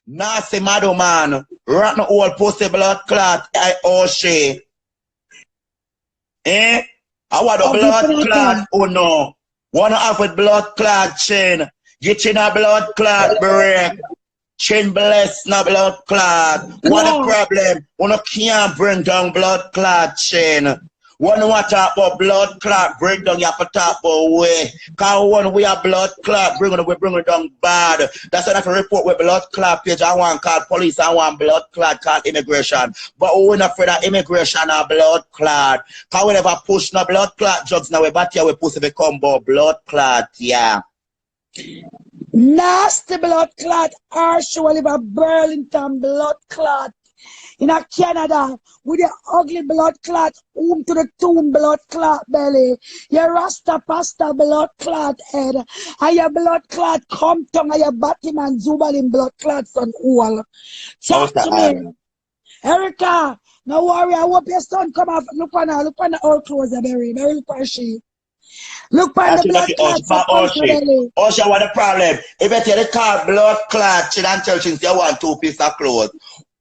Nasty mad man. Rotten old pussy blood clot. I oh she. Eh? I want a blood clot. Oh no. Wanna have with blood clot chin. Get in a blood clot break. Chin bless na blood clot. What the problem? Wanna can't bring down blood clot chin. One want to talk about blood clot, bring down, you have to talk about way. Cause when we have blood clot, we bring it down bad. That's why I can report with blood clot page. I want call police, I want blood clot, call immigration. But we're not afraid of immigration or blood clot. Cause we never push no blood clot drugs now, we back here we push if we come about blood clot, yeah. Nasty blood clot, Arshua live a Burlington blood clot. In a Canada, with the ugly blood clot, to the tomb blood clot belly, your rasta pasta blood clot head, and your blood clot come tongue, and your Batman Zubalin blood clots on all. Talk to me. Erica, no worry, I hope your son come off. Look on the old clothes, Berry. Very look on she. Look on the blood clot. Osha, what the problem? If you tell the car blood clot, she don't tell you want 2 pieces of clothes.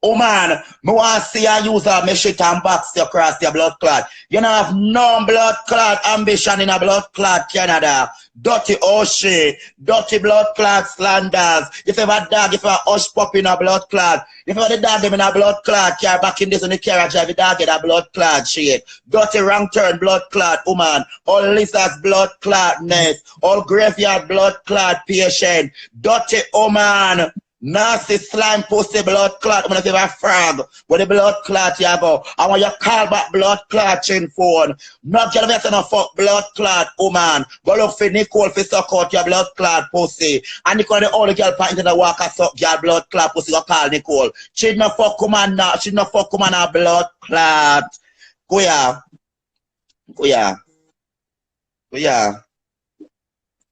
Oh man, me want to see you use a shit and box across your blood clot. You don't have no blood clot ambition in a blood clot Canada. Dirty Oshie, dirty blood clot slanders. If you have a dog, if you have a hush pup in a blood clot. If you have the dog them in a blood clot, car back in this on the carriage, the dog get a blood clot shit. Dirty wrong turn blood clot woman. All lizards blood clot nest. All graveyard blood clot patient. Dirty woman. Nasty slime pussy blood clot. I'm gonna give a frog. With the blood clot you go. I want you call back blood clot in phone. Not girl better no fuck blood clot woman. Go look for Nicole for suck out your blood clot pussy. And Nicole the only girl point in the walker suck your blood clot pussy. Go call Nicole. She no fuck woman now. She no fuck woman a blood clot. Go ya. Go ya. Go ya.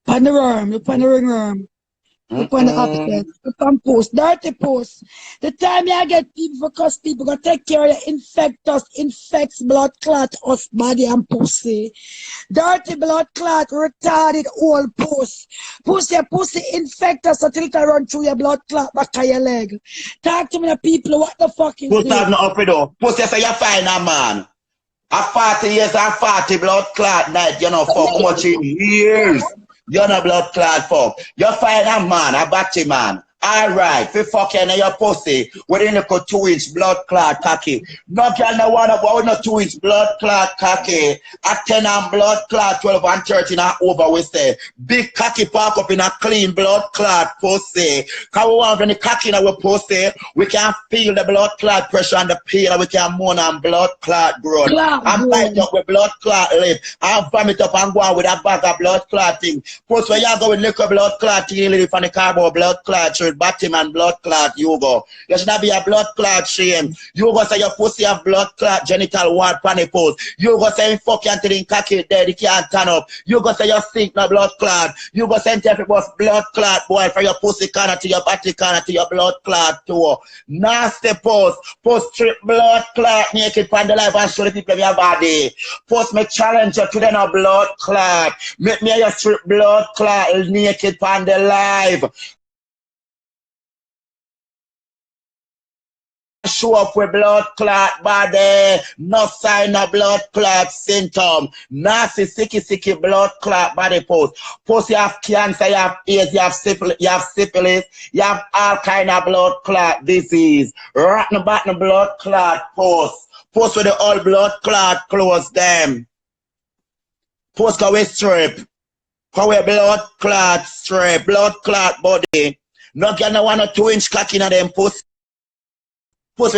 Pan the worm. You pan the ring worm. Look on the opposite. Look on post. Dirty post. The time you get people because people gonna take care of you, infect us, infects blood clot us body and pussy. Dirty blood clot, retarded old post. Pussy infect us until it can run through your blood clot back of your leg. Talk to me the people, what the fuck is Pussy this? have no up with you. Pussy say you find a man. A 40 years and 40 blood clot night, you know, for how much in years. You're not blood clot fuck. You find a man, a batty man. Alright, fi fucking your pussy within a 2-inch blood clot cocky. No girl no one about no 2-inch blood clot cocky. A 10 and blood clot 12 and 13 and over we say. Big cocky park up in a clean blood clot pussy. Cause we want when the cocky in our pussy, we can feel the blood clot pressure on the peel and we can moan on blood clot growth. And bite up with blood clot lip. And vomit up and go on with a bag of blood clotting. Pussy when you go with liquor blood clotting, you live on the carbo blood clot. Batman blood clot you go. You should not be a blood clot shame. You go say your pussy have blood clot genital ward panipose. You go say fuck you until in cocky dead, you can't turn up. You go say your sink no blood clot. You go send every boss blood clot boy from your pussy corner to your body corner to your blood clot too. Nasty post strip blood clot naked pan the life and show the people of your body. Post me challenge you to the no blood clot. Make me your strip blood clot naked pan the life. Show up with blood clot body, no sign of blood clot symptom, nasty sicky blood clot body post. Post you have cancer, you have AIDS, you have syphilis, you have all kind of blood clot disease. Rotten bottom blood clot post. Post with the all blood clot close them. Post go with strip. Go with blood clot strip, blood clot body. No girl no want a 2-inch cock in them post. Post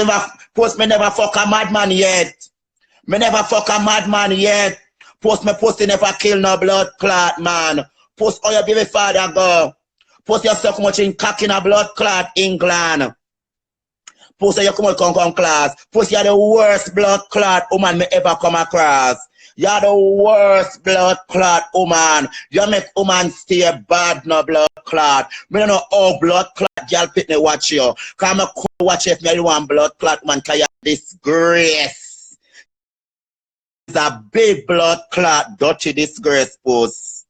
me never fuck a madman yet. Me never fuck a madman yet. Post me pussy never kill no blood clot man. Post all your baby father go. Post you so much in cock in a blood clot England. Post you come class. Post you the worst blood clot woman me ever come across. You're the worst blood clot woman. You make woman stay bad no blood clot. Me don't know how blood clot girl pick me watch you. Cause me watch if me want blood clot man cause you're disgrace. It's a big blood clot dirty disgrace post.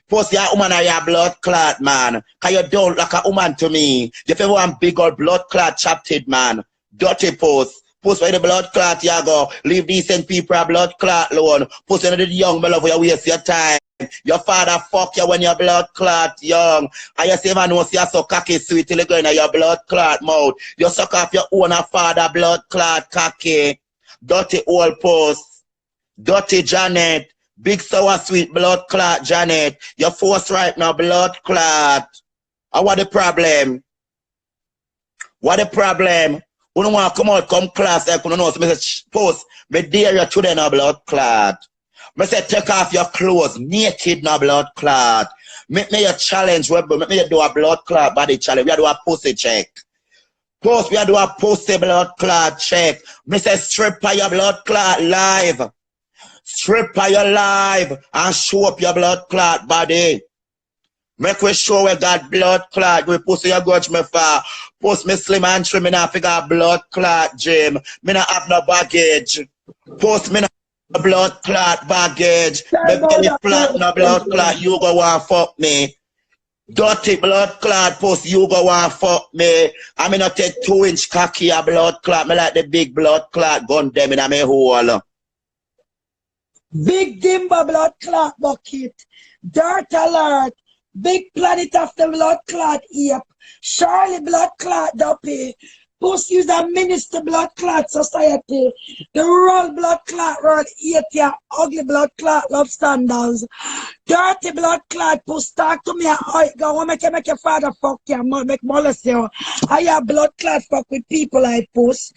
Post your woman or your blood clot, man. Cause you don't like a woman to me. You feel one big old blood clot chapted, man. Dirty post. Post by the blood clot, you go. Leave decent people a blood clot alone. Post another young man where you waste your time. Your father fuck you when your blood clot young. And you say, man, no, see you so cocky sweet till you go in your blood clot mouth. You suck off your own father blood clot cocky. Dirty old post. Dirty Janet. Big sour sweet blood clot Janet. Your force right now blood clot. And what the problem? What the problem? You don't want to come out, come class, like you don't know. So I say, post, me dare you today no blood clot. I say, take off your clothes, naked no blood clot. Make me a challenge, make me do a blood clot body challenge. We do a pussy check. Post, we do a pussy blood clot check. I say, strip by your blood clot live. Strip by your live and show up your blood clot body. Make we show we got blood clot. We pussy your grudge me for. Post me slim and trim, me not figure blood clot, Jim. Me not have no baggage. Post me not blood clot baggage. Me belly flat no blood clot, you go want fuck me. Dirty blood clot, post you go want fuck me. I mean not take 2-inch cocky a blood clot. Me like the big blood clot gun them in a me hole. Big Dimba blood clot bucket. Dirt alert. Big planet of the blood clot ape. Charlie blood clot duppy. Pussy is a minister blood clot society. The roll blood clot roll 80 ugly blood clot love standards. Dirty blood clot puss talk to me I go make your father fuck you make molest you. I have blood clot fuck with people like puss.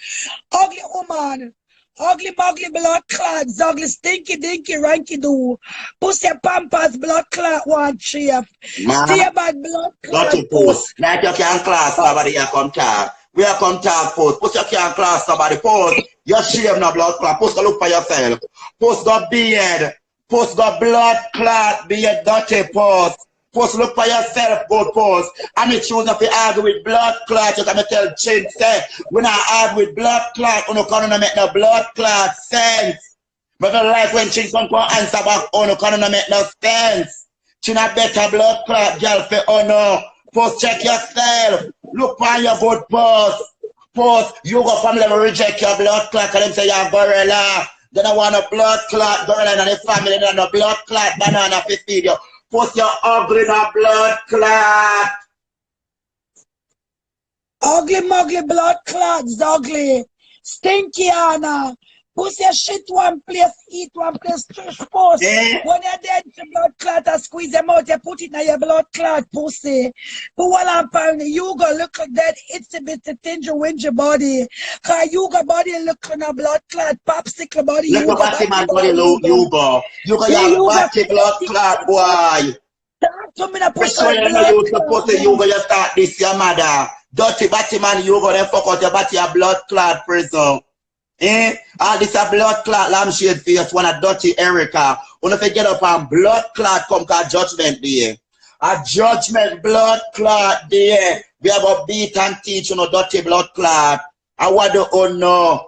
Ugly woman. Ugly mugly blood clot, ugly stinky dinky ranky do. Pussy pampers blood clot one chef. Stay bad blood clot. Dirty post. Like you can class somebody you come talk. We are come talk post. Post you can class somebody post. You shave no blood clot. Post go look for yourself. Post got beard. Post got blood clot beard dirty post. Post look for yourself, good post. And me choose not to argue with blood clot. You can tell Chin say, when I argue with blood clot, you can't make no blood clot sense. But I like when Chin come answer back, you can't make no sense. Chin a better blood clot, girl, for no. Post check yourself. Look for your good post. Post, you go family reject your blood clot, and them say you're gorilla. Then I want a blood clot, gorilla and the family, then a blood clot, banana for feed you. Post your ugly no blood clot. Ugly mugly blood clots, ugly. Stinky Anna. Pussy shit one place, eat one place, trash post. When you're dead, your blood clot, I squeeze them out, you put it in your blood clot, pussy. But while I'm pounding, you go look like that, it's a bit of tinge with your body. Cause you got body look like a blood clot, popsicle body. Look at body man body look, you go. You got your body blood clot, boy. Talk to me, the pussy. You supposed to you go, you start this, your mother. Dirty body man, you go, then fuck out your body, your blood clot prison. All this a blood clot lampshade face, one a dirty Erica. When if you get up and blood clot come called judgment day. A judgment blood clot day. We have a beat and teach you no dirty blood clot. I want to know.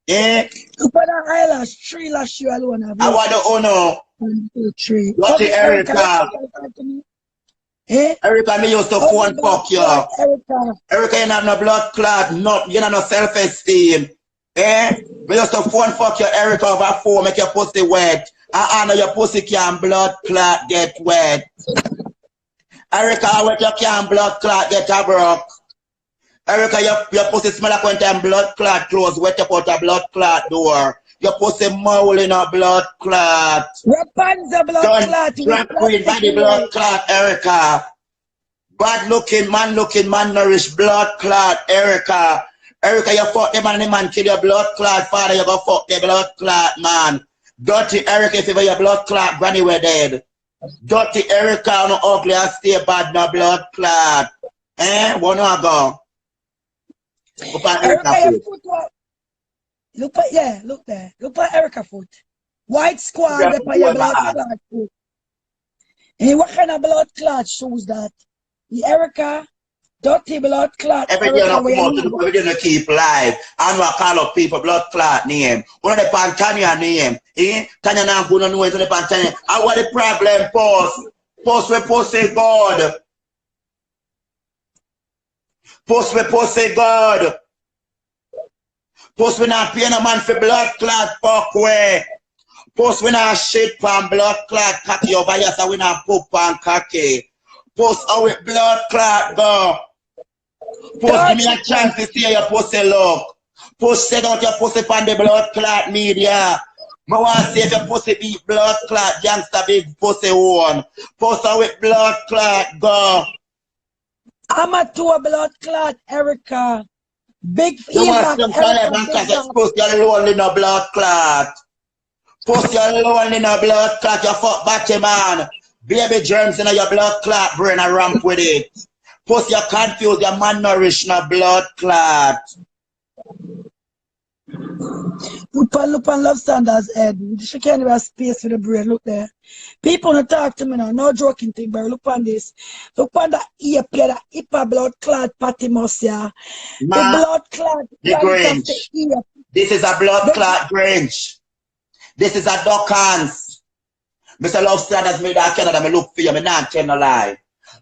You put an eyelash, 3 lash you alone. I want to know. 1, 2, 3. Dirty Erica. Erica, me used to phone fuck you. Erica, you have no blood clot, you have no self-esteem. We used to phone fuck your Erica over phone, make your pussy wet. I know your pussy can blood clot get wet. Erica, when you can blood clot get a broke. Erica, your pussy smell like when time blood clot close, wet up out a blood clot door. Your pussy mowl in a blood clot. Rapunzel blood clot. Drag queen body blood clot, Erica. Bad looking, man nourished blood clot, Erica. Erica, you fuck the man and the man kill your blood clot. Father, you go fuck the blood clot, man. Dirty Erica, if you your blood clot, granny were dead. Dirty Erica, no ugly and stay bad, no blood clot. One more go. Look at Erica foot. Look there. Look at Erica foot. White squad, yeah, they your blood clot foot. What kind of blood clot shows that? The Erica. Dirty blood clot. Every day I come out to do, every day I keep live. And I call up people blood clot name. One of the Pantania name. Tanya now go on the way to the Pantania. And what the problem, boss? Post we pussy God. Post we pussy God. Post we not pay no man for blood clot fuck way. Post we not shit pan blood clot cocky over here so we not poop pan cocky. Post our blood clot go. Post give me a chance to see your pussy look. Post set out your pussy pan the blood clot media. I want to see if your pussy be blood clot gangster big pussy one. Post our blood clot go. I'm a two blood clot, Erica. Big You want feedback, some kind of Erica. bank you post your lonely no blood clot. Post your lonely no blood clot, you fuck batty man. Baby germs in your blood clot, brain a ramp with it. Post your confused, your malnourished no blood clot. Look on Love Sanders' head. She can't even have space for the brain. Look there. People don't talk to me now. No joking thing, but look on this. Look on that ear play, that hipper blood clot Patmos, yeah. The blood clot. The Grange. This is a blood clot Grange. This is a Dawkins. Mr. Love Sanders made that Canada, me look for you, me not tell no lie.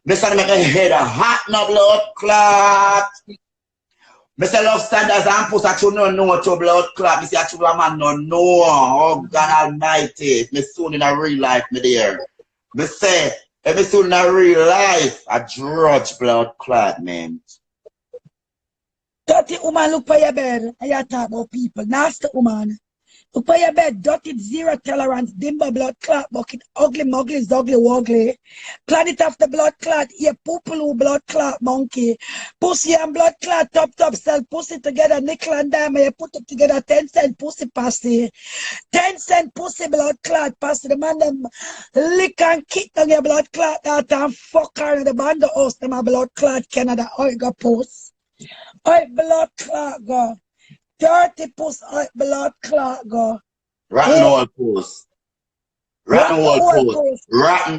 Mr. make a head a hot no blood clot. Mr. Love Sanders and push that you no know to blood clot. Me say that you a man no know. Oh God Almighty. Me soon in a real life, me there. Me say, me soon in a real life, a drudge blood clot, man. Dirty woman, look for your bed. And you talk about people. Nasty woman. Look for your bed. Dirty, zero tolerance. Dimber blood clot bucket. Ugly muggly, ugly woggly. Planet of the blood clot. Yeah, poopaloo blood clot monkey. Pussy and blood clot top sell pussy together. Nickel and diamond. You put it together. 10-cent pussy passy. 10-cent pussy blood clot passy. The man them lick and kick on your blood clot out and fuck her in the band of house. Them a blood clot Canada. Oh, you got post. Oh, blood clot go. Dirty puss, blood clot go. Rotten old post. Rotten old post. Rotten